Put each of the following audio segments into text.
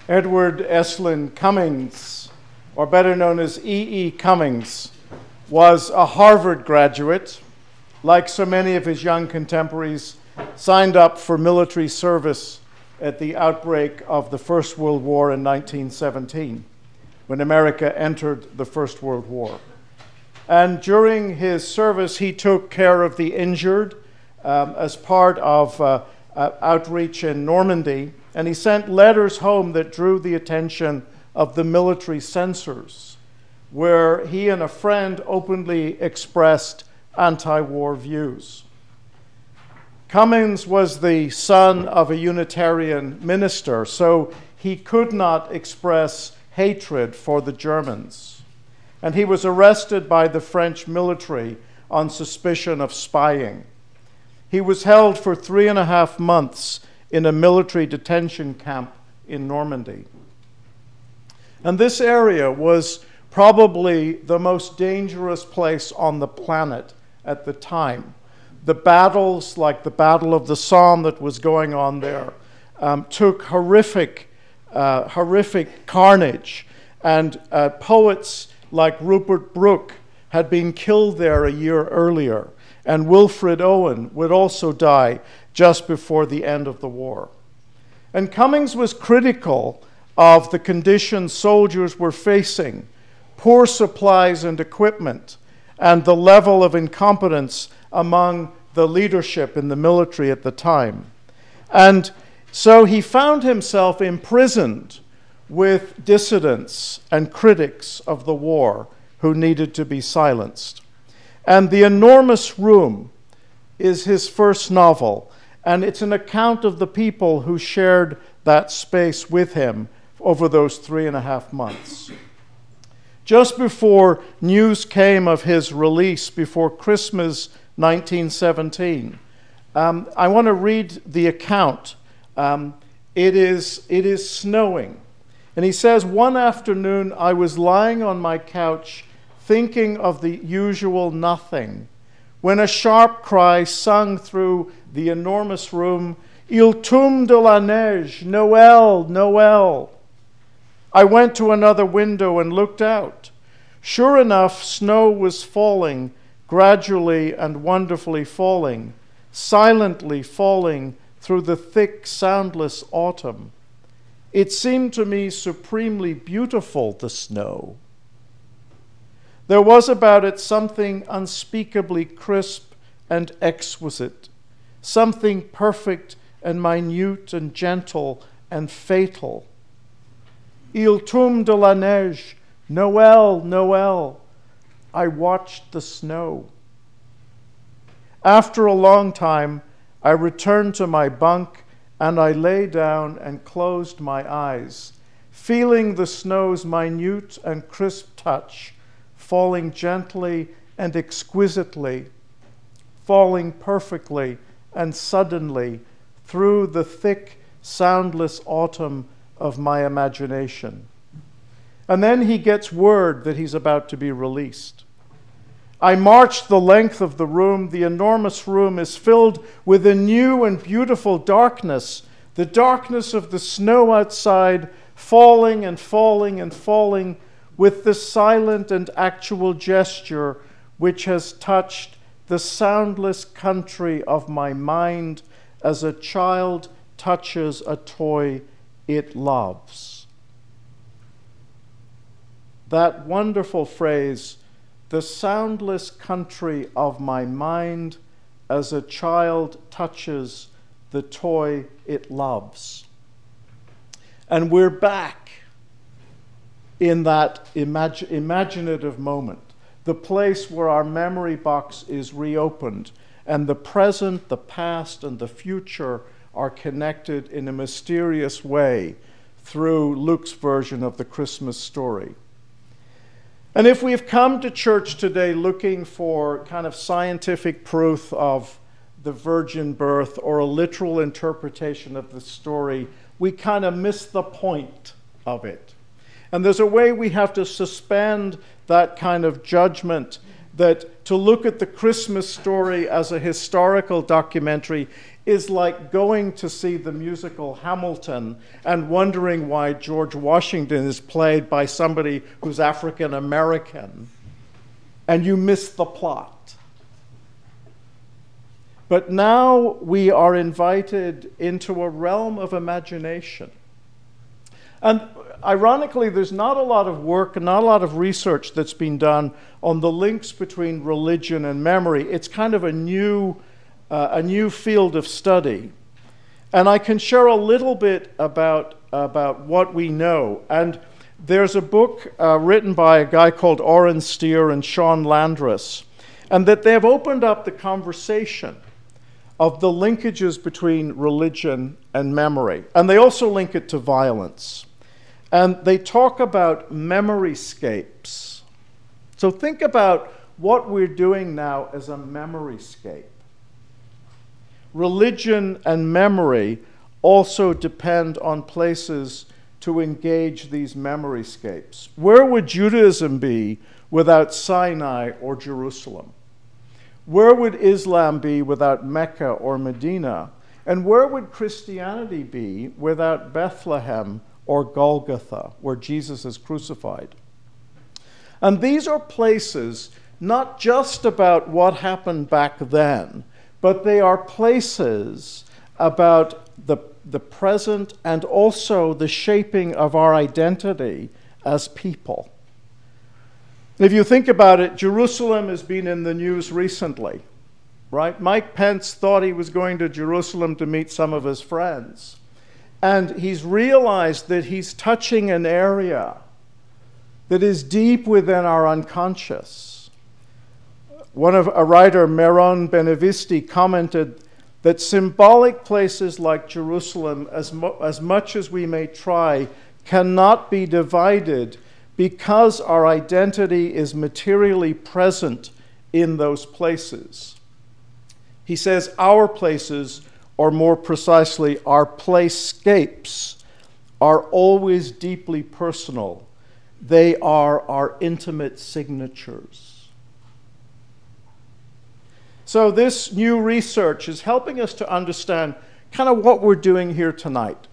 Edward Estlin Cummings, or better known as E. E. Cummings, was a Harvard graduate. Like so many of his young contemporaries, signed up for military service at the outbreak of the First World War in 1917, when America entered the First World War. And during his service, he took care of the injured as part of outreach in Normandy, and he sent letters home that drew the attention of the military censors, where he and a friend openly expressed anti-war views. Cummings was the son of a Unitarian minister, so he could not express hatred for the Germans. And he was arrested by the French military on suspicion of spying. He was held for 3.5 months in a military detention camp in Normandy. And this area was probably the most dangerous place on the planet at the time. The battles, like the Battle of the Somme that was going on there, took horrific carnage. And poets like Rupert Brooke had been killed there a year earlier. And Wilfred Owen would also die just before the end of the war. And Cummings was critical of the conditions soldiers were facing, poor supplies and equipment, and the level of incompetence among the leadership in the military at the time. And so he found himself imprisoned with dissidents and critics of the war who needed to be silenced. And The Enormous Room is his first novel, and it's an account of the people who shared that space with him over those 3.5 months. Just before news came of his release, before Christmas 1917, I want to read the account. It is snowing. And he says, "One afternoon I was lying on my couch thinking of the usual nothing, when a sharp cry sung through the enormous room, 'Il tombe de la neige, Noel, Noel.' I went to another window and looked out. Sure enough, snow was falling, gradually and wonderfully falling, silently falling through the thick, soundless autumn. It seemed to me supremely beautiful, the snow. There was about it something unspeakably crisp and exquisite, something perfect and minute and gentle and fatal. Il tombe de la neige, Noel, Noel. I watched the snow. After a long time, I returned to my bunk and I lay down and closed my eyes, feeling the snow's minute and crisp touch, falling gently and exquisitely, falling perfectly and suddenly through the thick, soundless autumn of my imagination. And then he gets word that he's about to be released. I marched the length of the room. The enormous room is filled with a new and beautiful darkness, the darkness of the snow outside, falling and falling and falling with the silent and actual gesture which has touched the soundless country of my mind as a child touches a toy it loves." That wonderful phrase, "the soundless country of my mind as a child touches the toy it loves." And we're back in that imaginative moment, the place where our memory box is reopened and the present, the past, and the future are connected in a mysterious way through Luke's version of the Christmas story. And if we've come to church today looking for kind of scientific proof of the virgin birth or a literal interpretation of the story, we kind of miss the point of it. And there's a way we have to suspend that kind of judgment that to look at the Christmas story as a historical documentary is like going to see the musical Hamilton and wondering why George Washington is played by somebody who's African American, and you miss the plot. But now we are invited into a realm of imagination. And ironically, there's not a lot of work and not a lot of research that's been done on the links between religion and memory. It's kind of a new field of study. And I can share a little bit about what we know. And there's a book written by a guy called Oren Steer and Sean Landris, and that they've opened up the conversation of the linkages between religion and memory. And they also link it to violence. And they talk about memoryscapes. So think about what we're doing now as a memoryscape. Religion and memory also depend on places to engage these memoryscapes. Where would Judaism be without Sinai or Jerusalem? Where would Islam be without Mecca or Medina? And where would Christianity be without Bethlehem or Golgotha, where Jesus is crucified? And these are places not just about what happened back then, but they are places about the present and also the shaping of our identity as people. If you think about it, Jerusalem has been in the news recently, right? Mike Pence thought he was going to Jerusalem to meet some of his friends. And he's realized that he's touching an area that is deep within our unconscious. A writer, Meron Benevisti, commented that symbolic places like Jerusalem, as much as we may try, cannot be divided because our identity is materially present in those places. He says our places, or more precisely, our placescapes, are always deeply personal. They are our intimate signatures. So this new research is helping us to understand kind of what we're doing here tonight.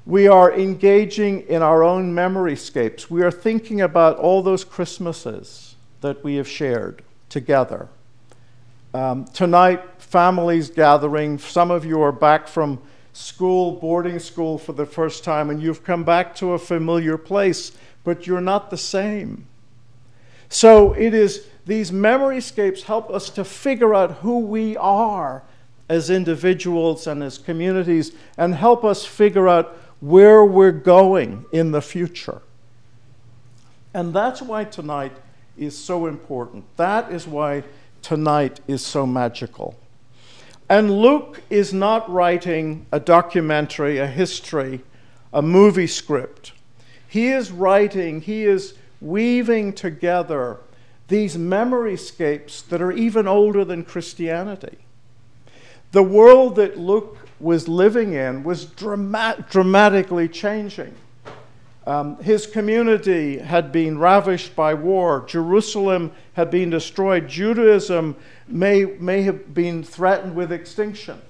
We are engaging in our own memoryscapes. We are thinking about all those Christmases that we have shared together. Tonight, families gathering. Some of you are back from school, boarding school for the first time, and you've come back to a familiar place, but you're not the same. So it is these memoryscapes help us to figure out who we are as individuals and as communities, and help us figure out where we're going in the future. And that's why tonight is so important. That is why tonight is so magical. And Luke is not writing a documentary, a history, a movie script. He is weaving together these memoryscapes that are even older than Christianity. The world that Luke was living in was dramatically changing. His community had been ravished by war. Jerusalem had been destroyed. Judaism may have been threatened with extinction.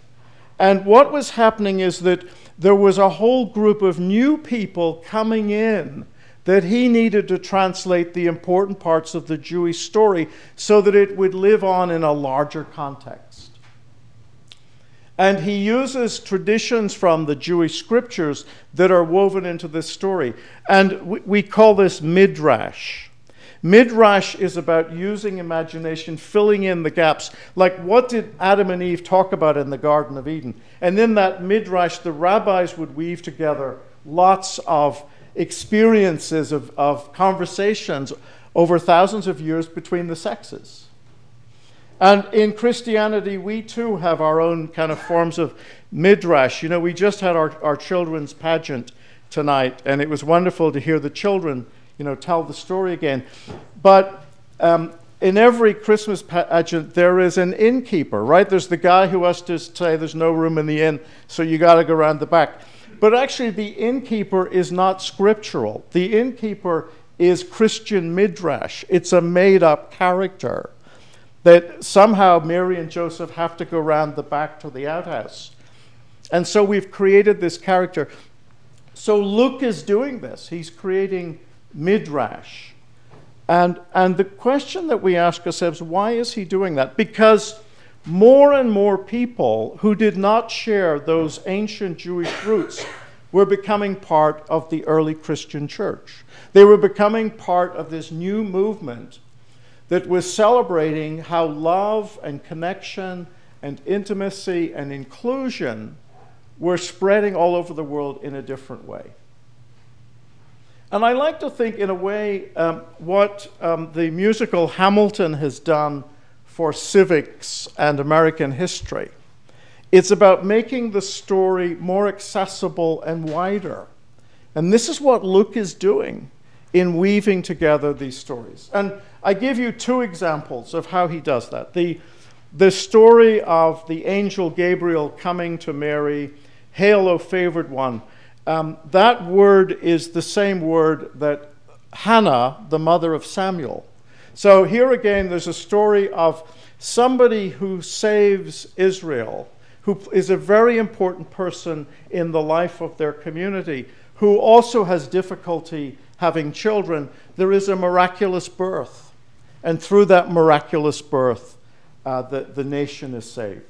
And what was happening is that there was a whole group of new people coming in that he needed to translate the important parts of the Jewish story so that it would live on in a larger context. And he uses traditions from the Jewish scriptures that are woven into this story. And we call this midrash. Midrash is about using imagination, filling in the gaps. Like, what did Adam and Eve talk about in the Garden of Eden? And in that midrash, the rabbis would weave together lots of experiences of conversations over thousands of years between the sexes. And in Christianity, we too have our own kind of forms of midrash. You know, we just had our children's pageant tonight, and it was wonderful to hear the children, tell the story again. But in every Christmas pageant, there is an innkeeper, right? There's the guy who has to say there's no room in the inn, so you got to go around the back. But actually, the innkeeper is not scriptural. The innkeeper is Christian midrash. It's a made-up character that somehow Mary and Joseph have to go round the back to the outhouse. And so we've created this character. So Luke is doing this. He's creating midrash. And the question that we ask ourselves, why is he doing that? Because more and more people who did not share those ancient Jewish roots were becoming part of the early Christian church. They were becoming part of this new movement that was celebrating how love and connection and intimacy and inclusion were spreading all over the world in a different way. And I like to think, in a way, what the musical Hamilton has done for civics and American history. It's about making the story more accessible and wider. And this is what Luke is doing in weaving together these stories. And I give you two examples of how he does that. The story of the angel Gabriel coming to Mary, "Hail, O favored one," that word is the same word that Hannah, the mother of Samuel. So here again, there's a story of somebody who saves Israel, who is a very important person in the life of their community, who also has difficulty having children. There is a miraculous birth. And through that miraculous birth, the nation is saved.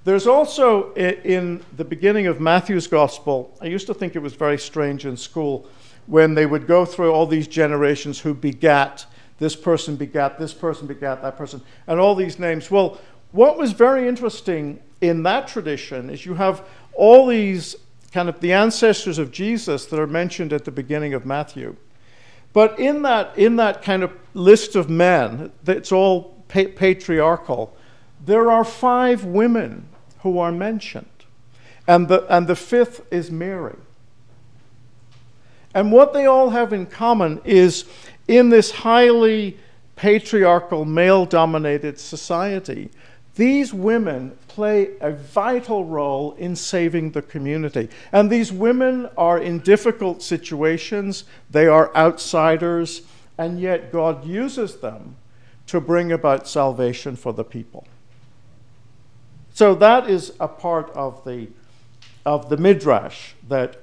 There's also, in the beginning of Matthew's Gospel, I used to think it was very strange in school when they would go through all these generations who begat, this person begat that person, and all these names. Well, what was very interesting in that tradition is you have all these kind of the ancestors of Jesus that are mentioned at the beginning of Matthew. But in that kind of list of men, it's all patriarchal, there are 5 women who are mentioned. And the 5th is Mary. And what they all have in common is, in this highly patriarchal, male-dominated society, these women play a vital role in saving the community. And these women are in difficult situations. They are outsiders, and yet God uses them to bring about salvation for the people. So that is a part of the midrash that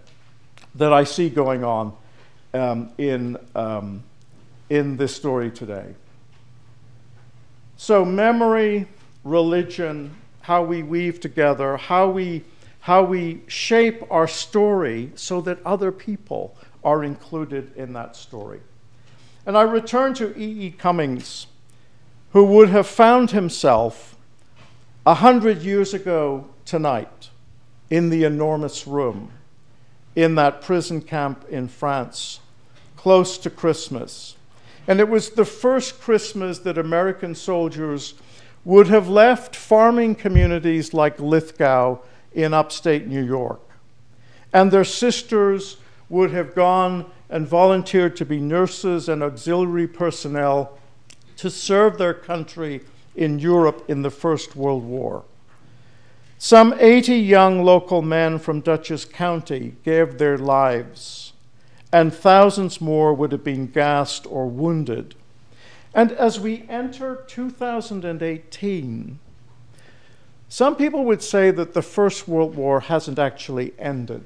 I see going on in this story today. So memory, religion, how we weave together, how we shape our story so that other people are included in that story. And I return to E.E. Cummings, who would have found himself 100 years ago tonight in the enormous room in that prison camp in France, close to Christmas. And it was the first Christmas that American soldiers would have left farming communities like Lithgow in upstate New York. And their sisters would have gone and volunteered to be nurses and auxiliary personnel to serve their country in Europe in the First World War. Some 80 young local men from Dutchess County gave their lives, and thousands more would have been gassed or wounded. And as we enter 2018, some people would say that the First World War hasn't actually ended.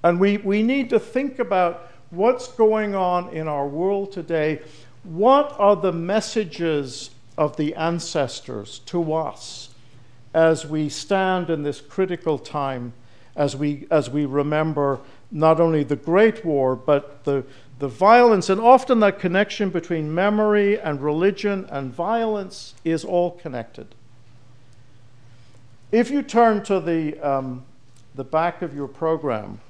And we need to think about what's going on in our world today. What are the messages of the ancestors to us as we stand in this critical time, as we remember not only the Great War, but the violence, and often that connection between memory and religion and violence is all connected. If you turn to the back of your program,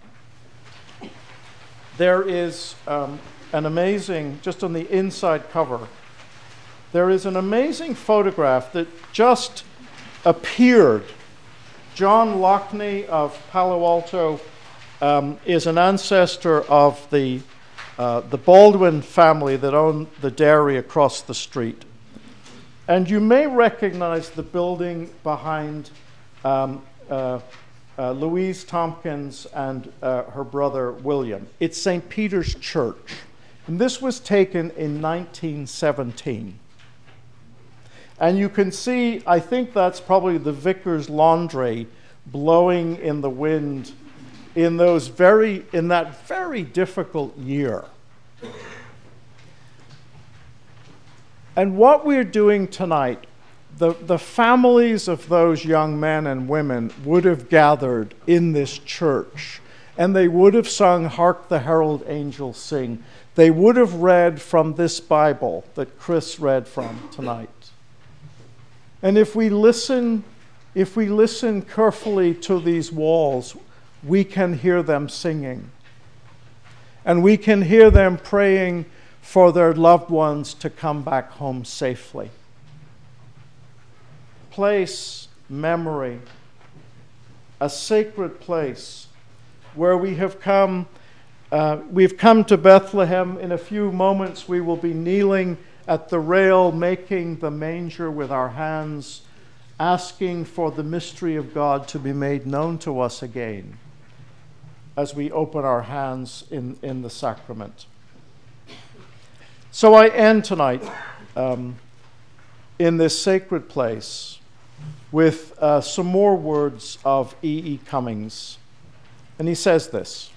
there is an amazing, just on the inside cover, there is an amazing photograph that just appeared. John Lockney of Palo Alto is an ancestor of the Baldwin family that owned the dairy across the street. And you may recognize the building behind Louise Tompkins and her brother William. It's St. Peter's Church. And this was taken in 1917. And you can see, I think that's probably the vicar's laundry blowing in the wind in that very difficult year. And what we're doing tonight, the families of those young men and women would have gathered in this church, and they would have sung "Hark the Herald Angels Sing." They would have read from this Bible that Chris read from tonight. And if we listen carefully to these walls, we can hear them singing. And we can hear them praying for their loved ones to come back home safely. Place, memory, a sacred place where we have come. We've come to Bethlehem. In a few moments, we will be kneeling at the rail, making the manger with our hands, asking for the mystery of God to be made known to us again as we open our hands in the sacrament. So I end tonight in this sacred place with some more words of E.E. Cummings. And he says this: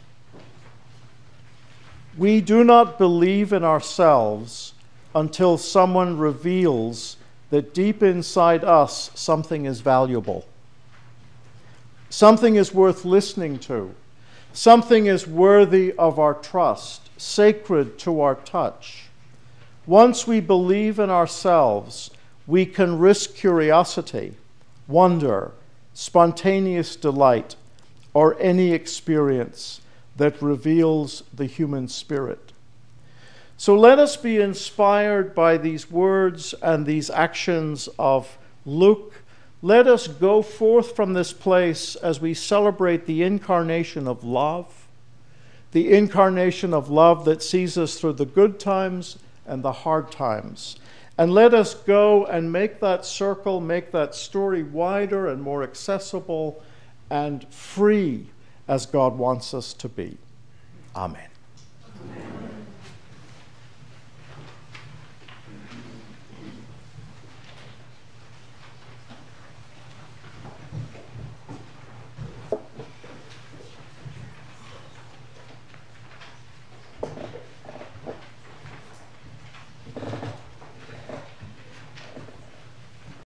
"We do not believe in ourselves until someone reveals that deep inside us something is valuable. Something is worth listening to. Something is worthy of our trust, sacred to our touch. Once we believe in ourselves, we can risk curiosity, wonder, spontaneous delight, or any experience that reveals the human spirit. So let us be inspired by these words and these actions of Luke. Let us go forth from this place as we celebrate the incarnation of love, the incarnation of love that sees us through the good times and the hard times. And let us go and make that circle, make that story wider and more accessible and free as God wants us to be. Amen.